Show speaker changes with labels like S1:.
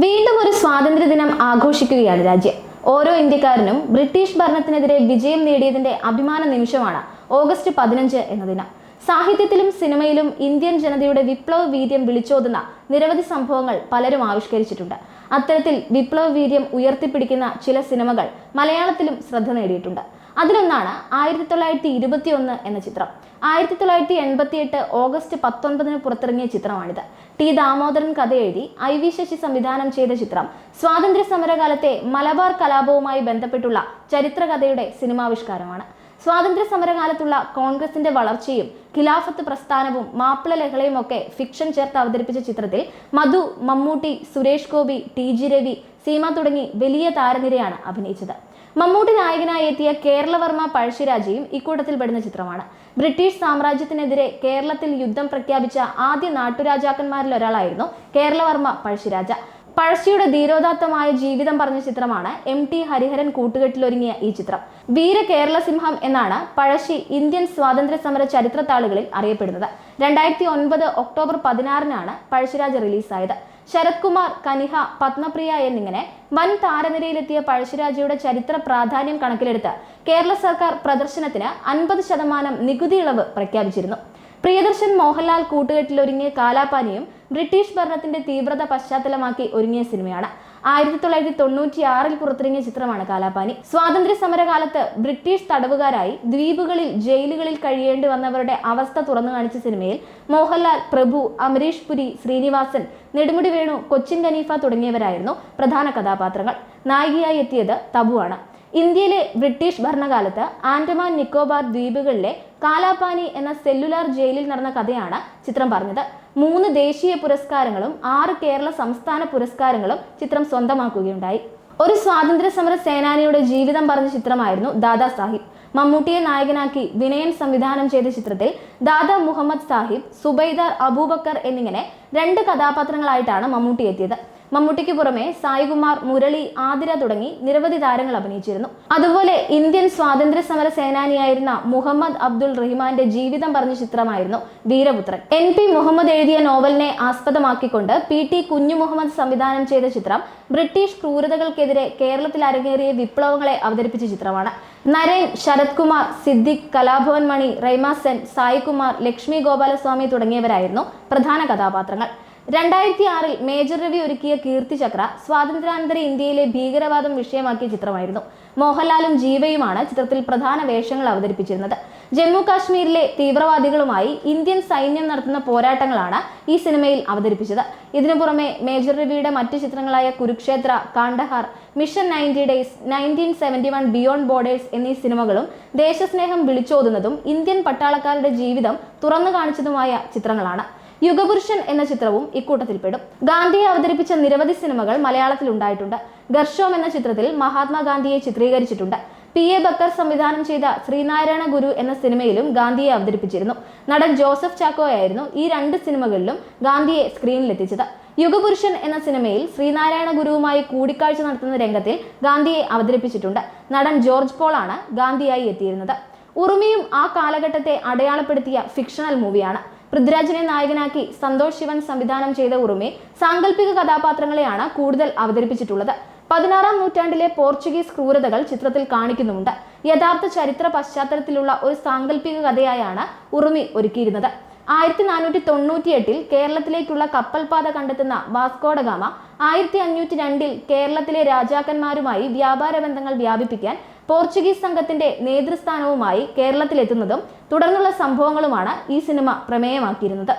S1: വീണ്ടും ഒരു സ്വാതന്ത്ര്യദിനം ആഘോഷിക്കുകയാണ് രാജ്യം. ഓരോ ഇന്ത്യക്കാരനും ബ്രിട്ടീഷ് ഭരണത്തിനെതിരെ വിജയം നേടിയതിന്റെ അഭിമാന നിമിഷമാണ് ഓഗസ്റ്റ് 15 എന്ന ദിനം. സാഹിത്യത്തിലും സിനിമയിലും ഇന്ത്യൻ ജനതയുടെ വിപ്ലവ വീര്യം വിളിച്ചോതുന്ന നിരവധി സംഭവങ്ങൾ പലരും ആവിഷ്കരിച്ചിട്ടുണ്ട്. അത്തരത്തിൽ വിപ്ലവ വീര്യം ഉയർത്തിപ്പിടിക്കുന്ന ചില സിനിമകൾ മലയാളത്തിലും ശ്രദ്ധ നേടിയിട്ടുണ്ട്. അതിലൊന്നാണ് 1921 എന്ന ചിത്രം. 1988 ഓഗസ്റ്റ് 19 പുറത്തിറങ്ങിയ ചിത്രമാണിത്. ടി ദാമോദരൻ കഥ എഴുതി IV ശശി സംവിധാനം ചെയ്ത ചിത്രം സ്വാതന്ത്ര്യ സമരകാലത്തെ മലബാർ കലാപവുമായി ബന്ധപ്പെട്ടുള്ള ചരിത്രകഥയുടെ സിനിമാവിഷ്കാരമാണ്. സ്വാതന്ത്ര്യ സമരകാലത്തുള്ള കോൺഗ്രസിന്റെ വളർച്ചയും ഖിലാഫത്ത് പ്രസ്ഥാനവും മാപ്പിള ലഹളയും ഒക്കെ ഫിക്ഷൻ ചേർത്ത് അവതരിപ്പിച്ച ചിത്രത്തിൽ മധു, മമ്മൂട്ടി, സുരേഷ് ഗോപി, TG രവി, സീമ തുടങ്ങി വലിയ താരനിരയാണ് അഭിനയിച്ചത്. മമ്മൂട്ടി നായകനായി എത്തിയ കേരളവർമ്മ പഴശ്ശിരാജയും ഇക്കൂട്ടത്തിൽ പെടുന്ന ചിത്രമാണ്. ബ്രിട്ടീഷ് സാമ്രാജ്യത്തിനെതിരെ കേരളത്തിൽ യുദ്ധം പ്രഖ്യാപിച്ച ആദ്യ നാട്ടുരാജാക്കന്മാരിൽ ഒരാളായിരുന്നു കേരളവർമ്മ പഴശ്ശിരാജ. പഴശ്ശിയുടെ ധീരോദാത്തമായ ജീവിതം പറഞ്ഞ ചിത്രമാണ് MT ഹരിഹരൻ കൂട്ടുകെട്ടിലൊരുങ്ങിയ ഈ ചിത്രം. വീര കേരളസിംഹം എന്നാണ് പഴശ്ശി ഇന്ത്യൻ സ്വാതന്ത്ര്യ സമര ചരിത്രത്താളുകളിൽ അറിയപ്പെടുന്നത്. 2009 ഒക്ടോബർ 16 പഴശ്ശിരാജ റിലീസായത്. ശരത് കുമാർ, കനിഹ, പത്മപ്രിയ എന്നിങ്ങനെ വൻ താരനിരയിലെത്തിയ പഴശ്ശിരാജയുടെ ചരിത്ര പ്രാധാന്യം കണക്കിലെടുത്ത് കേരള സർക്കാർ പ്രദർശനത്തിന് 50% നികുതി ഇളവ് പ്രഖ്യാപിച്ചിരുന്നു. പ്രിയദർശൻ, മോഹൻലാൽ കൂട്ടുകെട്ടിലൊരുങ്ങിയ കാലാപാനിയും ബ്രിട്ടീഷ് ഭരണത്തിന്റെ തീവ്രത പശ്ചാത്തലമാക്കി ഒരുങ്ങിയ സിനിമയാണ്. 1996 പുറത്തിറങ്ങിയ ചിത്രമാണ് കാലാപാനി. സ്വാതന്ത്ര്യ സമരകാലത്ത് ബ്രിട്ടീഷ് തടവുകാരായി ദ്വീപുകളിൽ ജയിലുകളിൽ കഴിയേണ്ടി വന്നവരുടെ അവസ്ഥ തുറന്നു കാണിച്ച സിനിമയിൽ മോഹൻലാൽ, പ്രഭു, അമരീഷ് പുരി, ശ്രീനിവാസൻ, നെടുമുടി വേണു, കൊച്ചിൻ ഹനീഫ തുടങ്ങിയവരായിരുന്നു പ്രധാന കഥാപാത്രങ്ങൾ. നായികയായി എത്തിയത് തബുവാണ്. ഇന്ത്യയിലെ ബ്രിട്ടീഷ് ഭരണകാലത്ത് ആൻഡമാൻ നിക്കോബാർ ദ്വീപുകളിലെ കാലാപാനി എന്ന സെല്ലുലാർ ജയിലിൽ നടന്ന കഥയാണ് ചിത്രം പറഞ്ഞത്. 3 ദേശീയ പുരസ്കാരങ്ങളും 6 കേരള സംസ്ഥാന പുരസ്കാരങ്ങളും ചിത്രം സ്വന്തമാക്കുകയുണ്ടായി. ഒരു സ്വാതന്ത്ര്യ സമര സേനാനിയുടെ ജീവിതം പറഞ്ഞ ചിത്രമായിരുന്നു ദാദാ സാഹിബ്. മമ്മൂട്ടിയെ നായകനാക്കി വിനയൻ സംവിധാനം ചെയ്ത ചിത്രത്തിൽ ദാദാ മുഹമ്മദ് സാഹിബ്, സുബൈദാർ അബൂബക്കർ എന്നിങ്ങനെ 2 കഥാപാത്രങ്ങളായിട്ടാണ് മമ്മൂട്ടി എത്തിയത്. മമ്മൂട്ടിക്ക് പുറമെ സായികുമാർ, മുരളി, ആതിര തുടങ്ങി നിരവധി താരങ്ങൾ അഭിനയിച്ചിരുന്നു. അതുപോലെ ഇന്ത്യൻ സ്വാതന്ത്ര്യ സമര സേനാനിയായിരുന്ന മുഹമ്മദ് അബ്ദുൾ റഹിമാന്റെ ജീവിതം പറഞ്ഞ ചിത്രമായിരുന്നു വീരപുത്രൻ. NP മുഹമ്മദ് എഴുതിയ നോവലിനെ ആസ്പദമാക്കിക്കൊണ്ട് PT കുഞ്ഞു മുഹമ്മദ് സംവിധാനം ചെയ്ത ചിത്രം ബ്രിട്ടീഷ് ക്രൂരതകൾക്കെതിരെ കേരളത്തിൽ അരങ്ങേറിയ വിപ്ലവങ്ങളെ അവതരിപ്പിച്ച ചിത്രമാണ്. നരേൻ, ശരത് കുമാർ, സിദ്ദിഖ്, കലാഭവൻ മണി, റൈമ സെൻ, സായികുമാർ, ലക്ഷ്മി ഗോപാലസ്വാമി തുടങ്ങിയവരായിരുന്നു പ്രധാന കഥാപാത്രങ്ങൾ. 2006 മേജർ രവി ഒരുക്കിയ കീർത്തിചക്ര സ്വാതന്ത്ര്യാനന്തര ഇന്ത്യയിലെ ഭീകരവാദം വിഷയമാക്കിയ ചിത്രമായിരുന്നു. മോഹൻലാലും ജീവയുമാണ് ചിത്രത്തിൽ പ്രധാന വേഷങ്ങൾ അവതരിപ്പിച്ചിരുന്നത്. ജമ്മു കാശ്മീരിലെ തീവ്രവാദികളുമായി ഇന്ത്യൻ സൈന്യം നടത്തുന്ന പോരാട്ടങ്ങളാണ് ഈ സിനിമയിൽ അവതരിപ്പിച്ചത്. ഇതിനു പുറമെ മേജർ രവിയുടെ മറ്റു ചിത്രങ്ങളായ Kurukshetra, Kandahar, mission 90 days, 1971 beyond borders എന്നീ സിനിമകളും ദേശസ്നേഹം വിളിച്ചോതുന്നതും ഇന്ത്യൻ പട്ടാളക്കാരുടെ ജീവിതം തുറന്നു കാണിച്ചതുമായ ചിത്രങ്ങളാണ്. യുഗപുരുഷൻ എന്ന ചിത്രവും ഇക്കൂട്ടത്തിൽപ്പെടും. ഗാന്ധിയെ അവതരിപ്പിച്ച നിരവധി സിനിമകൾ മലയാളത്തിൽ ഉണ്ടായിട്ടുണ്ട്. ഗർഷോം എന്ന ചിത്രത്തിൽ മഹാത്മാഗാന്ധിയെ ചിത്രീകരിച്ചിട്ടുണ്ട്. PA ബക്കർ സംവിധാനം ചെയ്ത ശ്രീനാരായണ ഗുരു എന്ന സിനിമയിലും ഗാന്ധിയെ അവതരിപ്പിച്ചിരുന്നു. നടൻ ജോസഫ് ചാക്കോയായിരുന്നു ഈ 2 സിനിമകളിലും ഗാന്ധിയെ സ്ക്രീനിലെത്തിച്ചത്. യുഗപുരുഷൻ എന്ന സിനിമയിൽ ശ്രീനാരായണ ഗുരുവുമായി കൂടിക്കാഴ്ച നടത്തുന്ന രംഗത്തിൽ ഗാന്ധിയെ അവതരിപ്പിച്ചിട്ടുണ്ട്. നടൻ ജോർജ് പോളാണ് ഗാന്ധിയായി എത്തിയിരുന്നത്. ഉറുമിയും ആ കാലഘട്ടത്തെ അടയാളപ്പെടുത്തിയ ഫിക്ഷണൽ മൂവിയാണ്. പൃഥ്വിരാജിനെ നായകനാക്കി സന്തോഷ് ശിവൻ സംവിധാനം ചെയ്ത ഉറുമി സാങ്കല്പിക കഥാപാത്രങ്ങളെയാണ് കൂടുതൽ അവതരിപ്പിച്ചിട്ടുള്ളത്. 16-ാം നൂറ്റാണ്ടിലെ പോർച്ചുഗീസ് ക്രൂരതകൾ ചിത്രത്തിൽ കാണിക്കുന്നുമുണ്ട്. യഥാർത്ഥ ചരിത്ര പശ്ചാത്തലത്തിലുള്ള ഒരു സാങ്കല്പിക കഥയായാണ് ഉറുമി ഒരുക്കിയിരുന്നത്. 1498 കേരളത്തിലേക്കുള്ള കപ്പൽപാത കണ്ടെത്തുന്ന വാസ്കോ ഡ ഗാമ 1502 കേരളത്തിലെ രാജാക്കന്മാരുമായി വ്യാപാര ബന്ധങ്ങൾ വ്യാപിപ്പിക്കാൻ പോർച്ചുഗീസ് സംഘത്തിന്റെ നേതൃസ്ഥാനവുമായി കേരളത്തിലെത്തുന്നതും തുടർന്നുള്ള സംഭവങ്ങളുമാണ് ഈ സിനിമ പ്രമേയമാക്കിയിരുന്നത്.